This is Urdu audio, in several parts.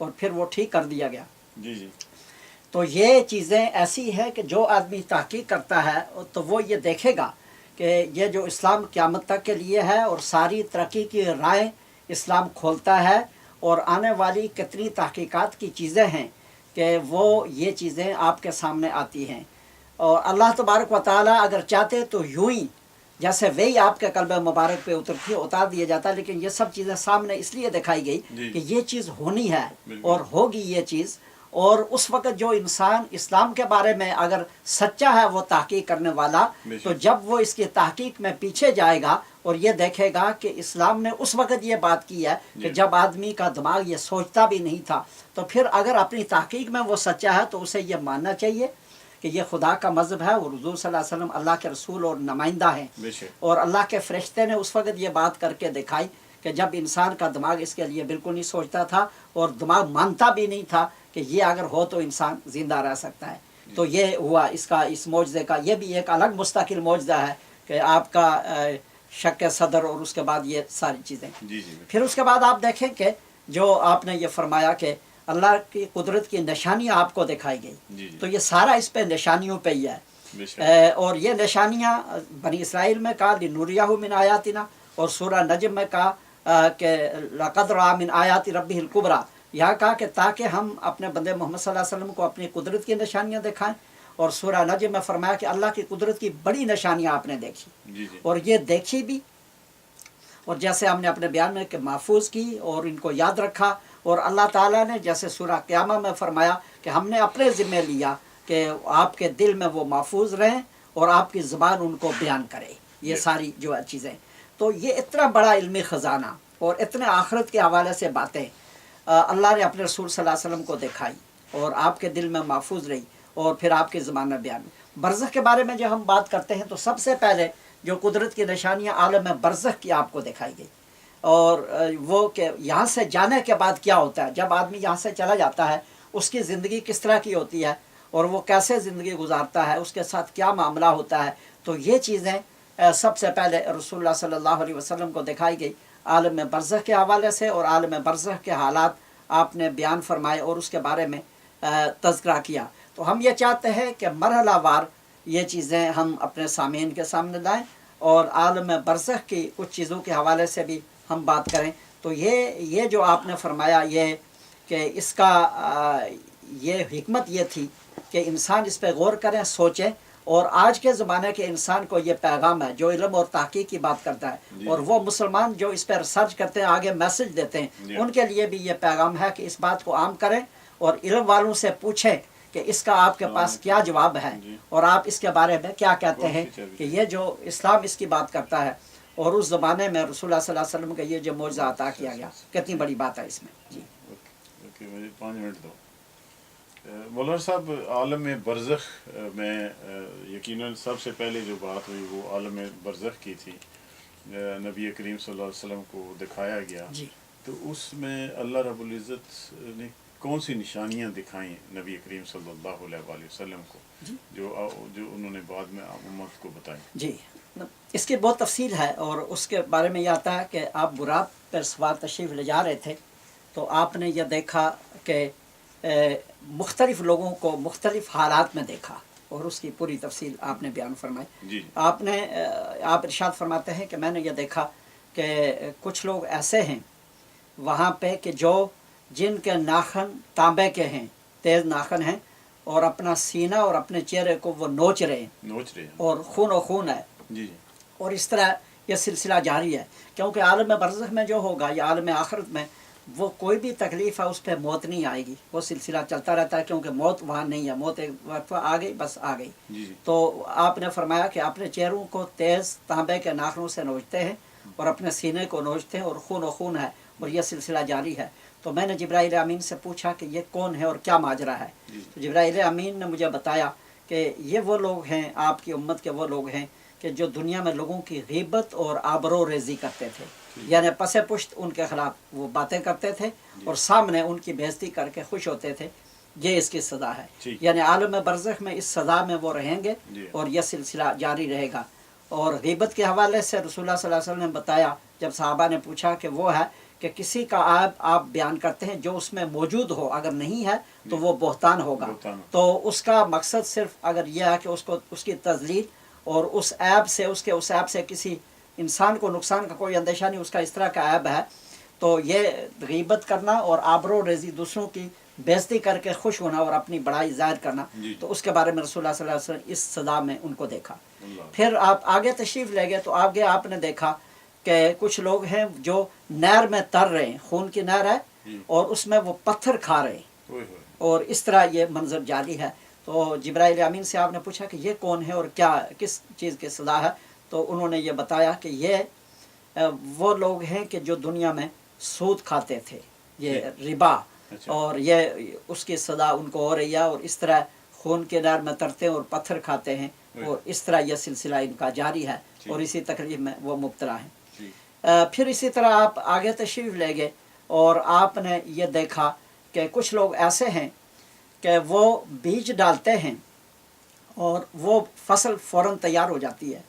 اور پھر وہ ٹھیک کر دیا گیا. جی جی تو یہ چیزیں ایسی ہے کہ جو آدمی تحقیق کرتا ہے تو وہ یہ دیکھے گا کہ یہ جو اسلام قیامت تک کے لیے ہے اور ساری ترقی کی رائے اسلام کھولتا ہے اور آنے والی کتنی تحقیقات کی چیزیں ہیں کہ وہ یہ چیزیں آپ کے سامنے آتی ہیں. اور اللہ تبارک و تعالیٰ اگر چاہتے تو یوں ہی جیسے وہی آپ کے قلب مبارک پہ اترتی اتار دیا جاتا ہے، لیکن یہ سب چیزیں سامنے اس لیے دکھائی گئی جی. کہ یہ چیز ہونی ہے بالکل. اور ہوگی یہ چیز. اور اس وقت جو انسان اسلام کے بارے میں اگر سچا ہے وہ تحقیق کرنے والا، بے شک. تو جب وہ اس کی تحقیق میں پیچھے جائے گا اور یہ دیکھے گا کہ اسلام نے اس وقت یہ بات کی ہے کہ جی. جب آدمی کا دماغ یہ سوچتا بھی نہیں تھا، تو پھر اگر اپنی تحقیق میں وہ سچا ہے تو اسے یہ ماننا چاہیے کہ یہ خدا کا مذہب ہے اور حضور صلی اللہ علیہ وسلم اللہ کے رسول اور نمائندہ ہیں. بے شک. اور اللہ کے فرشتے نے اس وقت یہ بات کر کے دکھائی کہ جب انسان کا دماغ اس کے لیے بالکل نہیں سوچتا تھا اور دماغ مانتا بھی نہیں تھا کہ یہ اگر ہو تو انسان زندہ رہ سکتا ہے. تو یہ ہوا اس کا، اس معجزے کا. یہ بھی ایک الگ مستقل معجزہ ہے کہ آپ کا شک صدر اور اس کے بعد یہ ساری چیزیں. جی جی پھر اس کے بعد آپ دیکھیں کہ جو آپ نے یہ فرمایا کہ اللہ کی قدرت کی نشانیاں آپ کو دکھائی گئی. جی جی تو یہ سارا اس پہ نشانیوں پہ ہی ہے. بے شک. اور یہ نشانیاں بنی اسرائیل میں کہا لِنُرِيَهُ مِنْ آیاتنا، اور سورہ نجم میں کہا کہ لَقَدْ رَأَىٰ مِنْ آیَاتِ رَبِّهِ الْكُبْرَىٰ. یہاں کہا کہ تاکہ ہم اپنے بندے محمد صلی اللہ علیہ وسلم کو اپنی قدرت کی نشانیاں دکھائیں. اور سورہ نجم میں فرمایا کہ اللہ کی قدرت کی بڑی نشانیاں آپ نے دیکھی، جی جی اور یہ دیکھی بھی، اور جیسے ہم نے اپنے بیان میں کہ محفوظ کی اور ان کو یاد رکھا. اور اللہ تعالیٰ نے جیسے سورہ قیامہ میں فرمایا کہ ہم نے اپنے ذمہ لیا کہ آپ کے دل میں وہ محفوظ رہیں اور آپ کی زبان ان کو بیان کرے. یہ ساری جو چیزیں، تو یہ اتنا بڑا علمی خزانہ اور اتنے آخرت کے حوالے سے باتیں اللہ نے اپنے رسول صلی اللہ علیہ وسلم کو دکھائی اور آپ کے دل میں محفوظ رہی اور پھر آپ کی زبان میں بیان. برزخ کے بارے میں جب ہم بات کرتے ہیں تو سب سے پہلے جو قدرت کی نشانیاں عالم برزخ کی آپ کو دکھائی گئی، اور وہ کہ یہاں سے جانے کے بعد کیا ہوتا ہے. جب آدمی یہاں سے چلا جاتا ہے اس کی زندگی کس طرح کی ہوتی ہے اور وہ کیسے زندگی گزارتا ہے، اس کے ساتھ کیا معاملہ ہوتا ہے. تو یہ چیزیں سب سے پہلے رسول اللہ صلی اللہ علیہ وسلم کو دکھائی گئی عالم برزخ کے حوالے سے، اور عالم برزخ کے حالات آپ نے بیان فرمائے اور اس کے بارے میں تذکرہ کیا. تو ہم یہ چاہتے ہیں کہ مرحلہ وار یہ چیزیں ہم اپنے سامعین کے سامنے لائیں اور عالم برزخ کی کچھ چیزوں کے حوالے سے بھی ہم بات کریں. تو یہ جو آپ نے فرمایا یہ کہ اس کا یہ حکمت یہ تھی کہ انسان اس پہ غور کریں، سوچیں. اور آج کے زمانے کے انسان کو یہ پیغام ہے جو علم اور تحقیق کی بات کرتا ہے، اور وہ مسلمان جو اس پہ ریسرچ کرتے ہیں، آگے میسج دیتے ہیں، ان کے لیے بھی یہ پیغام ہے کہ اس بات کو عام کریں اور علم والوں سے پوچھیں کہ اس کا آپ کے پاس کیا جواب ہے اور آپ اس کے بارے میں کیا کہتے ہیں کہ یہ جو اسلام اس کی بات کرتا ہے اور اس زمانے میں رسول اللہ صلی اللہ علیہ وسلم کا یہ جو معجزہ عطا کیا گیا، کتنی بڑی بات ہے اس میں. جی اوکے مجھے 5 منٹ دو. مولانا صاحب، عالم برزخ میں یقیناً سب سے پہلے جو بات ہوئی وہ عالم برزخ کی تھی. نبی کریم صلی اللہ علیہ وسلم کو دکھایا گیا. جی تو اس میں اللہ رب العزت نے کون سی نشانیاں دکھائیں نبی کریم صلی اللہ علیہ وآلہ وسلم کو جو انہوں نے بعد میں امت کو بتائیں؟ جی اس کی بہت تفصیل ہے، اور اس کے بارے میں یہ آتا ہے کہ آپ براق پر سوار تشریف لے جا رہے تھے تو آپ نے یہ دیکھا کہ مختلف لوگوں کو مختلف حالات میں دیکھا، اور اس کی پوری تفصیل آپ نے بیان فرمائی. جی آپ ارشاد فرماتے ہیں کہ میں نے یہ دیکھا کہ کچھ لوگ ایسے ہیں وہاں پہ کہ جن کے ناخن تانبے کے ہیں، تیز ناخن ہیں، اور اپنا سینہ اور اپنے چہرے کو وہ نوچ رہے ہیں اور خون ہے. جی اور اس طرح یہ سلسلہ جاری ہے، کیونکہ عالم برزخ میں جو ہوگا یا عالم آخرت میں وہ کوئی بھی تکلیف ہے اس پہ موت نہیں آئے گی، وہ سلسلہ چلتا رہتا ہے، کیونکہ موت وہاں نہیں ہے. موت ایک وقت آ گئی، بس آ گئی. جی تو آپ نے فرمایا کہ اپنے چہروں کو تیز تانبے کے ناخنوں سے نوچتے ہیں اور اپنے سینے کو نوچتے ہیں، اور خون ہے، اور یہ سلسلہ جاری ہے. تو میں نے جبرائیل امین سے پوچھا کہ یہ کون ہے اور کیا ماجرا ہے. تو جبرائیل امین نے مجھے بتایا کہ یہ وہ لوگ ہیں، آپ کی امت کے وہ لوگ ہیں کہ جو دنیا میں لوگوں کی غیبت اور آبرو ریزی کرتے تھے، یعنی پس پشت ان کے خلاف وہ باتیں کرتے تھے اور سامنے ان کی بے عزتی کر کے خوش ہوتے تھے. یہ اس کی سزا ہے. یعنی عالم برزخ میں اس سزا میں وہ رہیں گے اور یہ سلسلہ جاری رہے گا. اور غیبت کے حوالے سے رسول اللہ صلی اللہ علیہ وسلم نے بتایا، جب صحابہ نے پوچھا کہ وہ ہے کہ کسی کا عیب آپ بیان کرتے ہیں جو اس میں موجود ہو، اگر نہیں ہے تو وہ بہتان ہوگا. تو اس کا مقصد صرف اگر یہ ہے کہ اس کی تذلیل اور اس عیب سے اس عیب سے کسی انسان کو نقصان کا کوئی اندیشہ نہیں، اس کا اس طرح کا عیب ہے، تو یہ غیبت کرنا اور آبرو ریزی دوسروں کی بےزتی کر کے خوش ہونا اور اپنی بڑائی ظاہر کرنا، تو اس کے بارے میں رسول اللہ صلی اللہ علیہ وسلم اس سزا میں ان کو دیکھا. پھر آپ آگے تشریف لے گئے تو آگے آپ نے دیکھا کہ کچھ لوگ ہیں جو نہر میں تر رہے ہیں، خون کی نہر ہے اور اس میں وہ پتھر کھا رہے ہیں، اور اس طرح یہ منظر جاری ہے. تو جبرائیل امین سے آپ نے پوچھا کہ یہ کون ہے اور کیا کس چیز کی سزا ہے؟ تو انہوں نے یہ بتایا کہ یہ وہ لوگ ہیں کہ جو دنیا میں سود کھاتے تھے، یہ ربا، اور یہ اس کی سزا ان کو ہو رہی ہے، اور اس طرح خون کے نہر میں ترتے ہیں اور پتھر کھاتے ہیں، اور اس طرح یہ سلسلہ ان کا جاری ہے اور اسی تکلیف میں وہ مبتلا ہیں. پھر اسی طرح آپ آگے تشریف لے گئے اور آپ نے یہ دیکھا کہ کچھ لوگ ایسے ہیں کہ وہ بیج ڈالتے ہیں اور وہ فصل فوراً تیار ہو جاتی ہے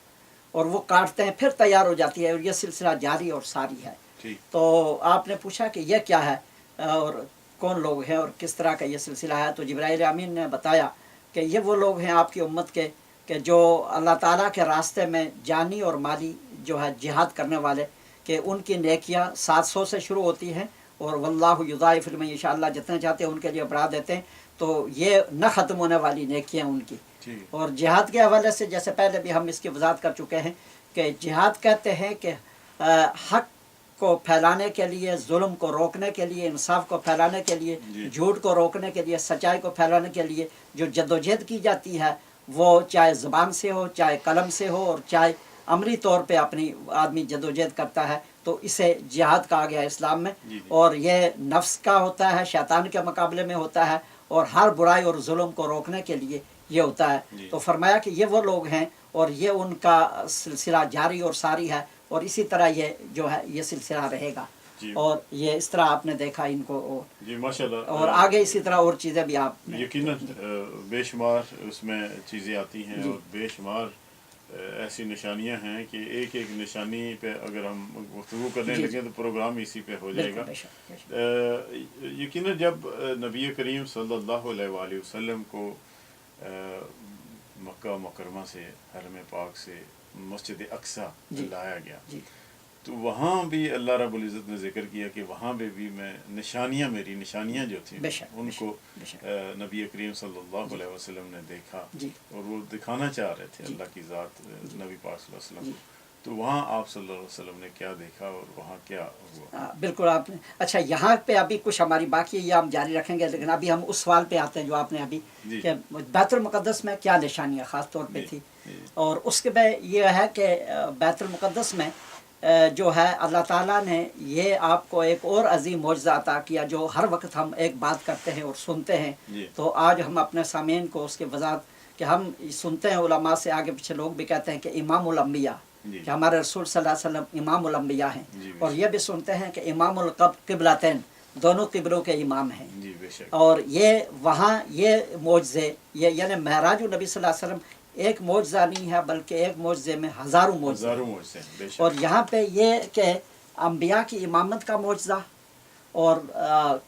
اور وہ کاٹتے ہیں پھر تیار ہو جاتی ہے، اور یہ سلسلہ جاری اور ساری ہے. تو آپ نے پوچھا کہ یہ کیا ہے اور کون لوگ ہیں اور کس طرح کا یہ سلسلہ ہے؟ تو جبرائیل امین نے بتایا کہ یہ وہ لوگ ہیں آپ کی امت کے کہ جو اللہ تعالیٰ کے راستے میں جانی اور مالی جو ہے جہاد کرنے والے، کہ ان کی نیکیاں 700 سے شروع ہوتی ہیں اور واللہ یضاعف لمن یشاء، اللہ جتنے چاہتے ہیں ان کے لیے بڑھا دیتے ہیں. تو یہ نہ ختم ہونے والی نیکیاں ان کی. اور جہاد کے حوالے سے جیسے پہلے بھی ہم اس کی وضاحت کر چکے ہیں کہ جہاد کہتے ہیں کہ حق کو پھیلانے کے لیے، ظلم کو روکنے کے لیے، انصاف کو پھیلانے کے لیے، جھوٹ کو روکنے کے لیے، سچائی کو پھیلانے کے لیے جو جدوجہد کی جاتی ہے، وہ چاہے زبان سے ہو، چاہے قلم سے ہو، اور چاہے عملی طور پہ اپنی آدمی جدوجہد کرتا ہے، تو اسے جہاد کہا گیا اسلام میں. اور یہ نفس کا ہوتا ہے، شیطان کے مقابلے میں ہوتا ہے، اور ہر برائی اور ظلم کو روکنے کے لیے یہ ہوتا ہے. تو فرمایا کہ یہ وہ لوگ ہیں اور یہ ان کا سلسلہ جاری اور ساری ہے، اور اسی طرح یہ جو ہے یہ سلسلہ رہے گا. اور یہ اس طرح آپ نے دیکھا ان کو. ماشاءاللہ. اور آگے اسی طرح اور چیزیں بھی آپ یقیناً بے شمار اس میں چیزیں آتی ہیں اور بے شمار ایسی نشانیاں ہیں کہ ایک ایک نشانی پہ اگر ہم گفتگو کرنے لگیں تو پروگرام اسی پہ ہو جائے گا. یقیناً جب نبی کریم صلی اللہ علیہ وآلہ وسلم کو مکہ مکرمہ سے، حرم پاک سے مسجد اقصی لایا گیا، تو وہاں بھی اللہ رب العزت نے ذکر کیا کہ وہاں پہ بھی میں میری نشانیاں جو تھیں ان کو نبی کریم صلی اللہ علیہ وسلم نے دیکھا، اور وہ دکھانا چاہ رہے تھے اللہ کی ذات نبی پاک صلی اللہ علیہ وسلم کو. تو وہاں آپ صلی اللہ علیہ وسلم نے کیا دیکھا اور وہاں کیا ہوا؟ بالکل آپ نے اچھا یہاں پہ ابھی کچھ ہماری باقی یہ ہم جاری رکھیں گے، لیکن ابھی ہم اس سوال پہ آتے ہیں جو آپ نے ابھی کہ بیت المقدس میں کیا نشانیاں خاص طور پہ تھی. اور اس کے بعد یہ ہے کہ بیت المقدس میں جو ہے اللہ تعالیٰ نے یہ آپ کو ایک اور عظیم معجزہ عطا کیا جو ہر وقت ہم ایک بات کرتے ہیں اور سنتے ہیں. تو آج ہم اپنے سامعین کو اس کی وضاحت کہ ہم سنتے ہیں علماء سے، آگے پیچھے لوگ بھی کہتے ہیں کہ امام الانبیاء، کہ ہمارے رسول صلی اللہ علیہ وسلم امام الانبیاء ہیں، اور یہ بھی سنتے ہیں کہ امام القبلتین، دونوں قبلوں کے امام ہیں. اور یہ وہاں یہ معجزے، یہ یعنی معراج النبی صلی اللہ علیہ وسلم ایک معجزہ نہیں ہے بلکہ ایک معجزے میں ہزاروں معجزے. اور یہاں پہ یہ کہ انبیاء کی امامت کا معجزہ اور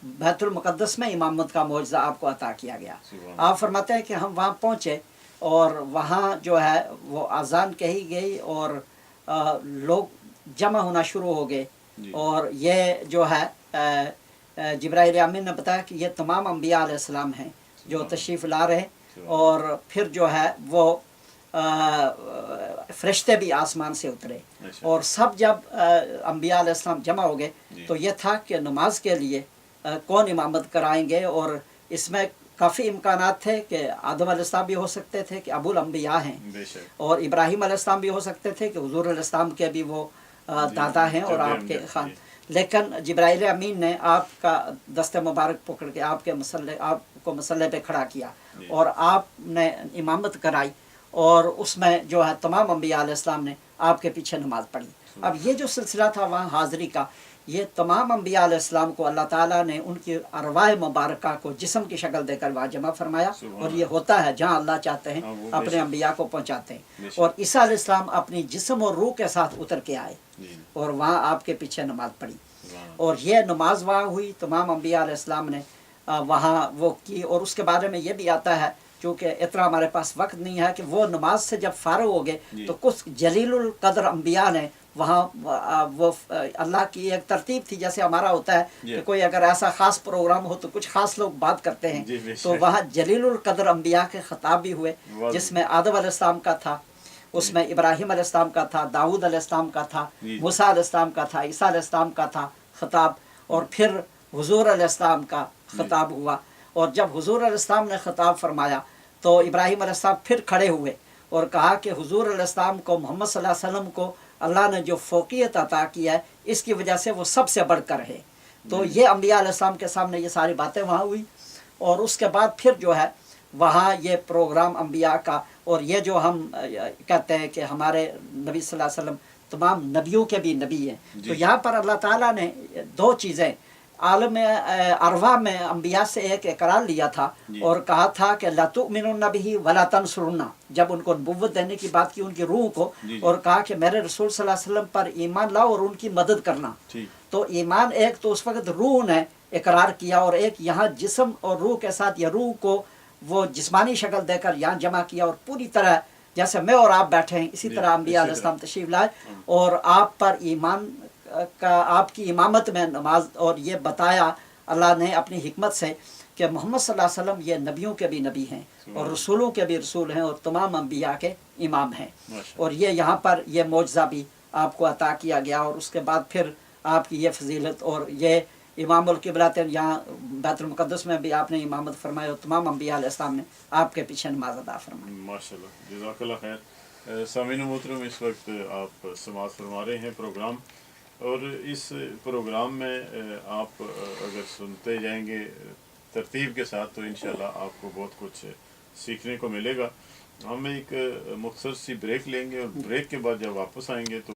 بیت المقدس میں امامت کا معجزہ آپ کو عطا کیا گیا. آپ فرماتے ہیں کہ ہم وہاں پہنچے اور وہاں جو ہے وہ اذان کہی گئی اور لوگ جمع ہونا شروع ہو گئے. اور یہ جو ہے جبرائیل امین نے بتایا کہ یہ تمام انبیاء علیہ السلام ہیں جو تشریف لا رہے ہیں. اور پھر جو ہے وہ فرشتے بھی آسمان سے اترے، اور سب جب انبیاء علیہ السلام جمع ہو گئے تو یہ تھا کہ نماز کے لیے کون امامت کرائیں گے. اور اس میں کافی امکانات تھے کہ آدم علیہ السلام بھی ہو سکتے تھے کہ ابو الانبیاء ہیں، اور ابراہیم علیہ السلام بھی ہو سکتے تھے کہ حضور علیہ السلام کے بھی وہ دادا ہیں اور آپ کے خان. لیکن جبرائیل امین نے آپ کا دست مبارک پکڑ کے آپ کو مسلح پہ کھڑا کیا اور آپ نے امامت کرائی، اور اس میں جو ہے تمام انبیاء علیہ السلام نے آپ کے پیچھے نماز پڑھی. اب یہ جو سلسلہ تھا وہاں حاضری کا، یہ تمام انبیاء علیہ السلام کو اللہ تعالیٰ نے ان کی ارواح مبارکہ کو جسم کی شکل دے کر وہاں جمع فرمایا. اور یہ ہوتا ہے جہاں اللہ چاہتے ہیں اپنے انبیاء کو پہنچاتے ہیں. اور عیسیٰ علیہ السلام اپنی جسم اور روح کے ساتھ اتر کے آئے اور وہاں آپ کے پیچھے نماز پڑھی. اور یہ نماز وہاں ہوئی، تمام انبیاء علیہ السلام نے وہاں وہ کی. اور اس کے بارے میں یہ بھی آتا ہے، چونکہ اتنا ہمارے پاس وقت نہیں ہے، کہ وہ نماز سے جب فارغ ہو گئے تو کچھ جلیل القدر انبیاء نے وہاں وہ اللہ کی ایک ترتیب تھی، جیسے ہمارا ہوتا ہے کہ کوئی اگر ایسا خاص پروگرام ہو تو کچھ خاص لوگ بات کرتے ہیں، تو وہاں جلیل القدر انبیاء کے خطاب بھی ہوئے، جس میں آدم علیہ السلام کا تھا، اس میں ابراہیم علیہ السلام کا تھا، داؤد علیہ السلام کا تھا، موسیٰ علیہ السلام کا تھا، عیسیٰ علیہ السلام کا تھا خطاب، اور پھر حضور علیہ السلام کا خطاب ہوا. اور جب حضور علیہ السلام نے خطاب فرمایا تو ابراہیم علیہ السلام پھر کھڑے ہوئے اور کہا کہ حضور علیہ السلام کو، محمد صلی اللہ علیہ وسلم کو اللہ نے جو فوقیت عطا کیا ہے، اس کی وجہ سے وہ سب سے بڑھ کر ہے. تو یہ انبیاء علیہ السلام کے سامنے یہ ساری باتیں وہاں ہوئی. اور اس کے بعد پھر جو ہے وہاں یہ پروگرام انبیاء کا، اور یہ جو ہم کہتے ہیں کہ ہمارے نبی صلی اللہ علیہ وسلم تمام نبیوں کے بھی نبی ہیں، تو یہاں پر اللہ تعالیٰ نے دو چیزیں عالم ارواح میں انبیاء سے ایک اقرار لیا تھا اور کہا تھا کہ لَتُؤْمِنُنَّ بِهِ وَلَا تَنْصُرُنَّ، جب ان کو نبوت دینے کی بات کی ان کی روح کو، اور کہا کہ میرے رسول صلی اللہ علیہ وسلم پر ایمان لاؤ اور ان کی مدد کرنا. تو ایمان ایک تو اس وقت روح نے اقرار کیا، اور ایک یہاں جسم اور روح کے ساتھ، یا روح کو وہ جسمانی شکل دے کر یہاں جمع کیا، اور پوری طرح جیسے میں اور آپ بیٹھے ہیں اسی طرح انبیاء علیہ السلام تشریف لائے، اور آپ پر ایمان کا، آپ کی امامت میں نماز، اور یہ بتایا اللہ نے اپنی حکمت سے کہ محمد صلی اللہ علیہ وسلم یہ نبیوں کے بھی نبی ہیں اور رسولوں کے بھی رسول ہیں اور تمام انبیاء کے امام ہیں. اور یہ یہاں پر یہ معجزہ بھی آپ کو عطا کیا گیا. اور اس کے بعد پھر آپ کی یہ فضیلت، اور یہ امام القبلۃ، یہاں بیت المقدس میں بھی آپ نے امامت فرمائی، اور تمام انبیاء علیہ السلام نے آپ کے پیچھے نماز ادا فرمائی. ماشاء اللہ، جزاک اللہ خیر. سامعین محترم، اس وقت آپ سماعت فرما رہے ہیں پروگرام، اور اس پروگرام میں آپ اگر سنتے جائیں گے ترتیب کے ساتھ تو انشاءاللہ آپ کو بہت کچھ سیکھنے کو ملے گا. ہم ایک مختصر سی بریک لیں گے، اور بریک کے بعد جب واپس آئیں گے تو